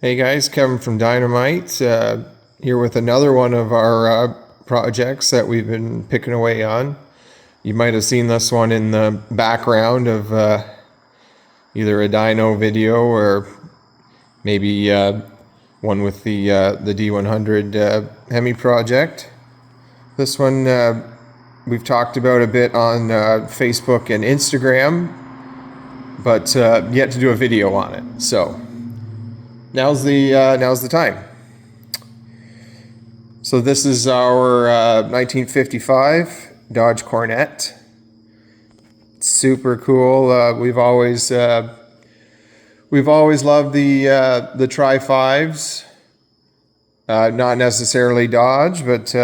Hey guys, Kevin from Dynomite, here with another one of our projects that we've been picking away on. You might have seen this one in the background of either a dyno video or maybe one with the D100 Hemi project. This one we've talked about a bit on Facebook and Instagram, but yet to do a video on it. So now's the time. So this is our 1955 Dodge Coronet. Super cool. We've always loved the Tri-5s. Not necessarily Dodge, but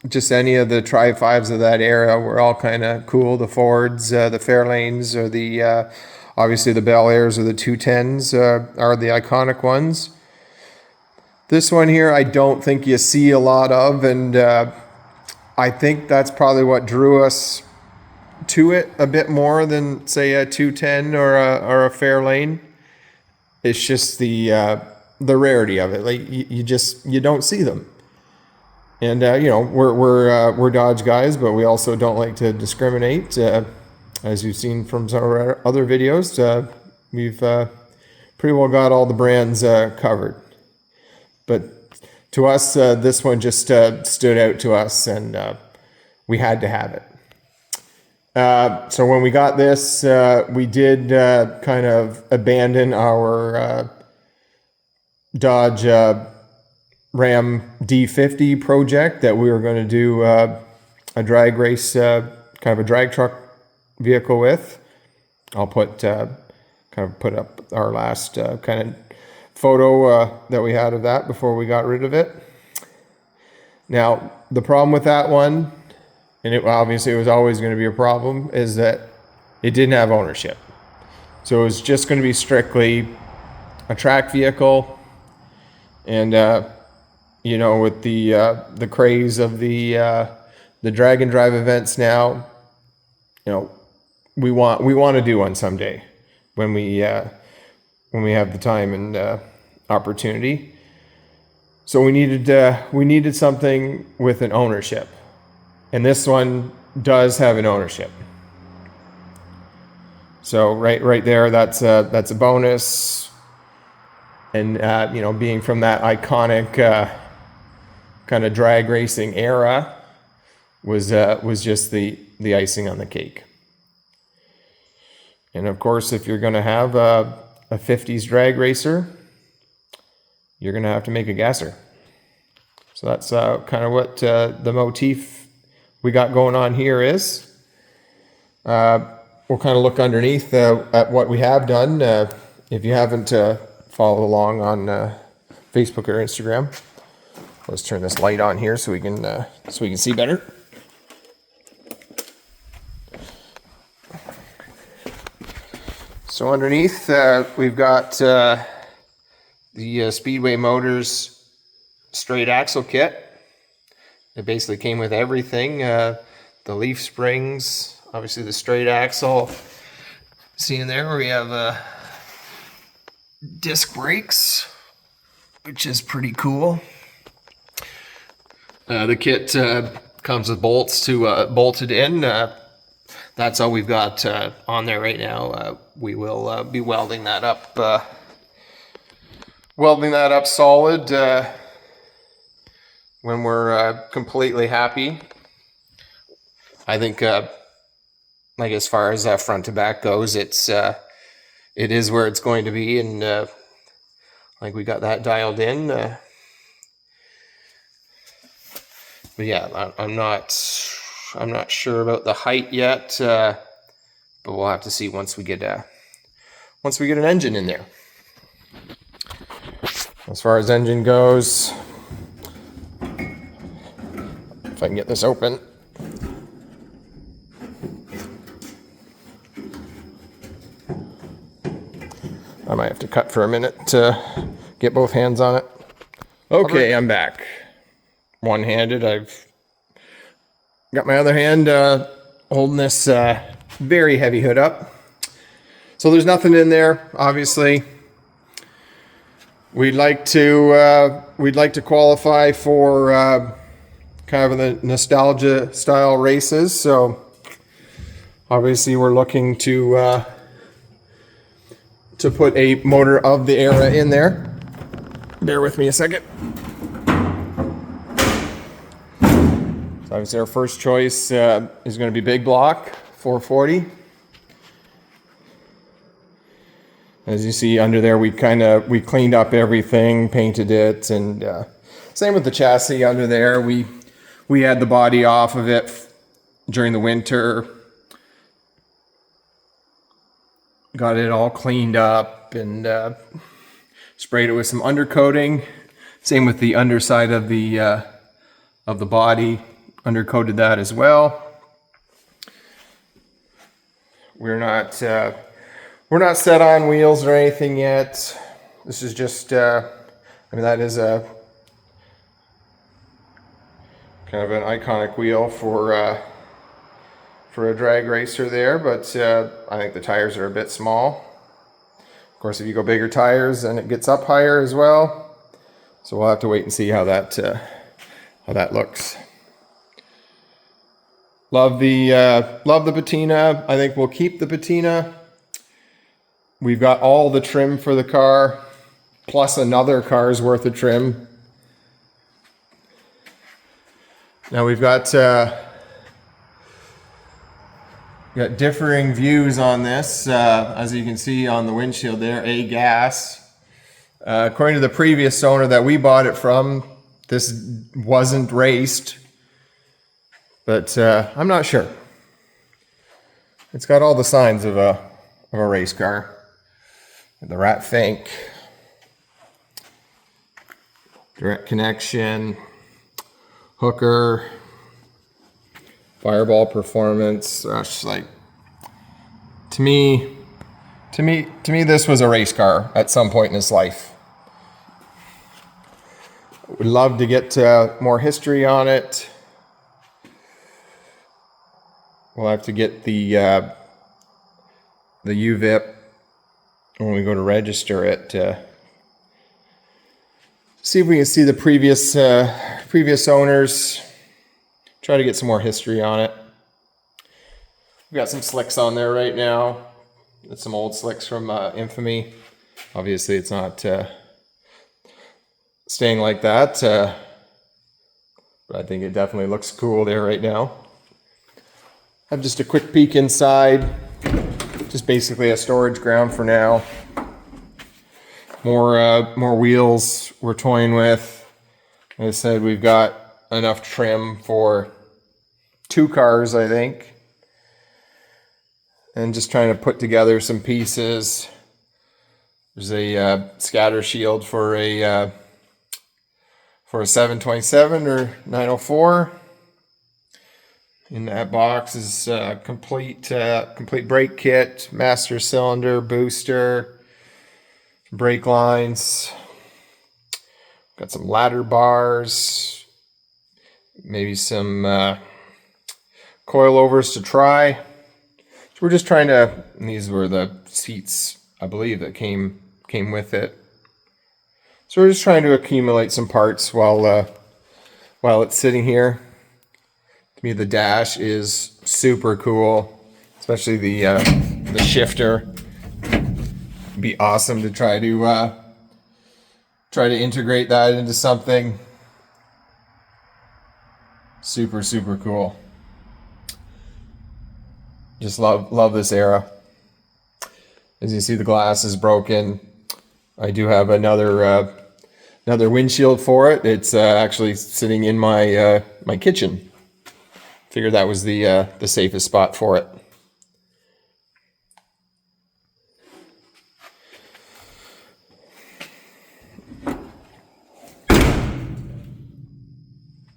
just any of the Tri-5s of that era were all kind of cool. The Fords, the Fairlanes, or the obviously the Bel Airs or the 210s are the iconic ones. This one here I don't think you see a lot of, and I think that's probably what drew us to it a bit more than, say, a 210 or a Fairlane. It's just the rarity of it. Like you don't see them. And we're Dodge guys, but we also don't like to discriminate. As you've seen from some of our other videos, we've pretty well got all the brands covered. But to us, this one just stood out to us, and we had to have it. So when we got this, we did kind of abandon our Dodge Ram D50 project that we were going to do a drag race, kind of a drag truck vehicle with. I'll put up our last kind of photo that we had of that before we got rid of it. Now the problem with that one, and it obviously was always going to be a problem, is that it didn't have ownership. So it was just going to be strictly a track vehicle, and with the craze of the drag and drive events now, we want to do one someday when we have the time and opportunity. So we needed something with an ownership, and this one does have an ownership. So right there, that's a bonus, and being from that iconic kind of drag racing era was just the icing on the cake. And of course, if you're going to have a 50s drag racer, you're going to have to make a gasser. So that's kind of what the motif we got going on here is. We'll kind of look underneath at what we have done. If you haven't followed along on Facebook or Instagram, let's turn this light on here so we can see better. So underneath, we've got the Speedway Motors straight axle kit. It basically came with everything. The leaf springs, obviously the straight axle. See in there we have disc brakes, which is pretty cool. The kit comes with bolts to bolted in. That's all we've got on there right now. We will be welding that up solid when we're completely happy. I think, like as far as front to back goes, it is where it's going to be, and like we got that dialed in. But yeah, I'm not sure about the height yet, but we'll have to see once we get an engine in there. As far as engine goes, if I can get this open. I might have to cut for a minute to get both hands on it. Okay, I'm back. One-handed. I've got my other hand holding this very heavy hood up. So there's nothing in there, obviously. we'd like to qualify for kind of the nostalgia style races. So obviously we're looking to put a motor of the era in there. Bear with me a second. So obviously our first choice is going to be big block 440. As you see under there, we cleaned up everything, painted it, and same with the chassis under there. We had the body off of it during the winter, got it all cleaned up, and sprayed it with some undercoating. Same with the underside of the body, undercoated that as well. We're not set on wheels or anything yet. This is just, that is a kind of an iconic wheel for a drag racer there, but I think the tires are a bit small. Of course, if you go bigger tires, then it gets up higher as well. So we'll have to wait and see how that looks. Love the patina. I think we'll keep the patina. We've got all the trim for the car, plus another car's worth of trim. Now we've got differing views on this. As you can see on the windshield there, A-gas. According to the previous owner that we bought it from, this wasn't raced, but I'm not sure. It's got all the signs of a race car. The rat fink, direct connection, hooker, fireball performance. That's like, to me, this was a race car at some point in its life. Would love to get more history on it. We'll have to get the UVIP when we go to register it. See if we can see the previous owners. Try to get some more history on it. We've got some slicks on there right now. It's some old slicks from Infamy. Obviously, it's not staying like that, but I think it definitely looks cool there right now. Have just a quick peek inside. Just basically a storage ground for now. More wheels we're toying with. Like I said, we've got enough trim for 2 cars, I think. And just trying to put together some pieces. There's a scatter shield for a 727 or 904. In that box is complete brake kit, master cylinder, booster, brake lines. Got some ladder bars, maybe some coilovers to try. So we're just trying to. And these were the seats, I believe, that came with it. So we're just trying to accumulate some parts while it's sitting here. To me, the dash is super cool, especially the shifter. It'd be awesome to try to integrate that into something. Super cool. Just love this era. As you see, the glass is broken. I do have another windshield for it. It's actually sitting in my my kitchen. Figured that was the safest spot for it.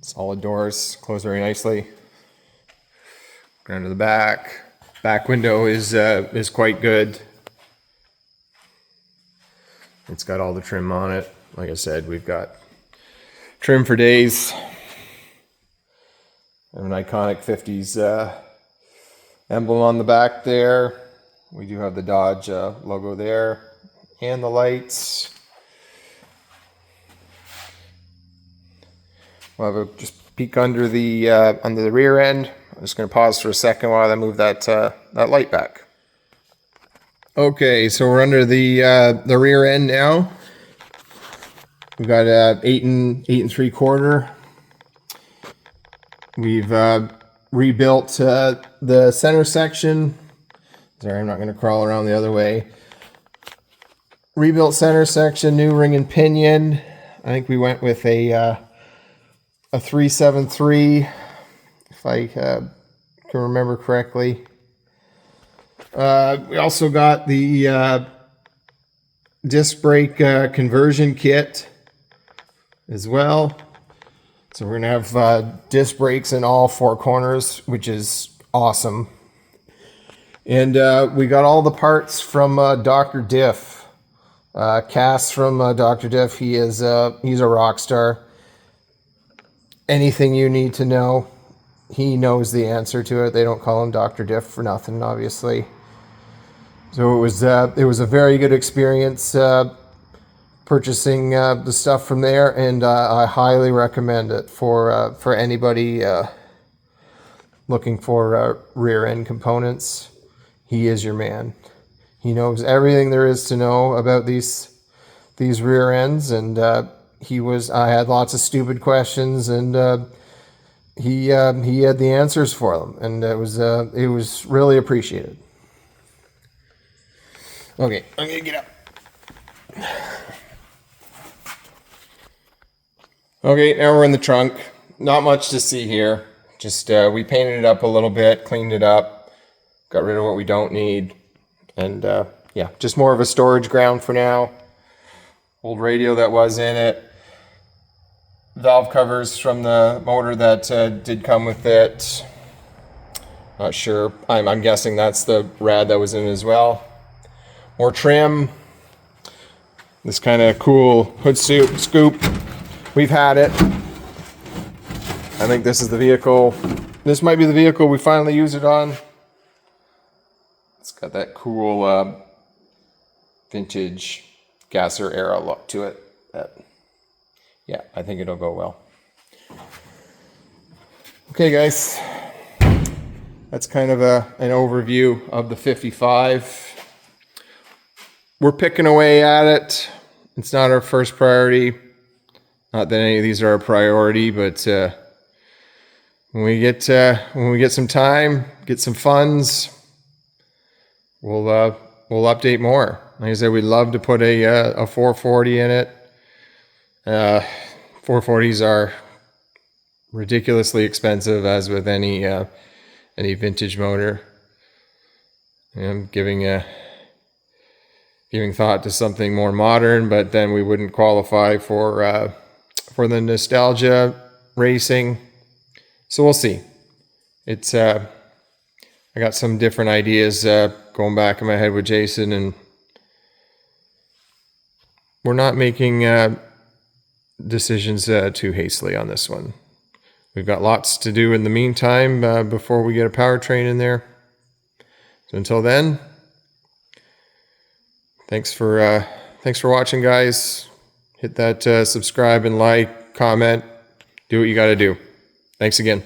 Solid doors, close very nicely. Down to the back. Back window is quite good. It's got all the trim on it. Like I said, we've got trim for days. An iconic 50s emblem on the back there. We do have the Dodge logo there, and the lights. We'll have a just peek under the rear end. I'm just going to pause for a second while I move that light back. Okay, so we're under the rear end now. We've got 8 3/4. We've rebuilt the center section. Sorry, I'm not going to crawl around the other way. Rebuilt center section, new ring and pinion. I think we went with a 373, if I can remember correctly. We also got the disc brake conversion kit as well. So we're going to have disc brakes in all 4 corners, which is awesome. And we got all the parts from Dr. Diff. Cass from Dr. Diff, he's a rock star. Anything you need to know, he knows the answer to it. They don't call him Dr. Diff for nothing, obviously. So it was a very good experience purchasing the stuff from there, and I highly recommend it for anybody looking for rear end components. He is your man. He knows everything there is to know about these rear ends, and I had lots of stupid questions, and he had the answers for them, and it was really appreciated. Okay, I'm gonna get up. Okay, now we're in the trunk. Not much to see here. Just we painted it up a little bit, cleaned it up, got rid of what we don't need, and yeah, just more of a storage ground for now. Old radio that was in it. Valve covers from the motor that did come with it. Not sure. I'm guessing that's the rad that was in it as well. More trim. This kind of cool hood scoop. We've had it. I think this is the vehicle. This might be the vehicle we finally use it on. It's got that cool vintage gasser era look to it. Yeah, I think it'll go well. Okay, guys. That's kind of an overview of the 55. We're picking away at it. It's not our first priority. Not that any of these are a priority, but when we get some time, get some funds, we'll update more. Like I said, we'd love to put a 440 in it. 440s are ridiculously expensive, as with any vintage motor. I'm giving thought to something more modern, but then we wouldn't qualify for the nostalgia racing. So we'll see. It's I got some different ideas going back in my head with Jason, and we're not making decisions too hastily on this one. We've got lots to do in the meantime before we get a powertrain in there. So until then, thanks for watching, guys. Hit that subscribe and like, comment, do what you got to do. Thanks again.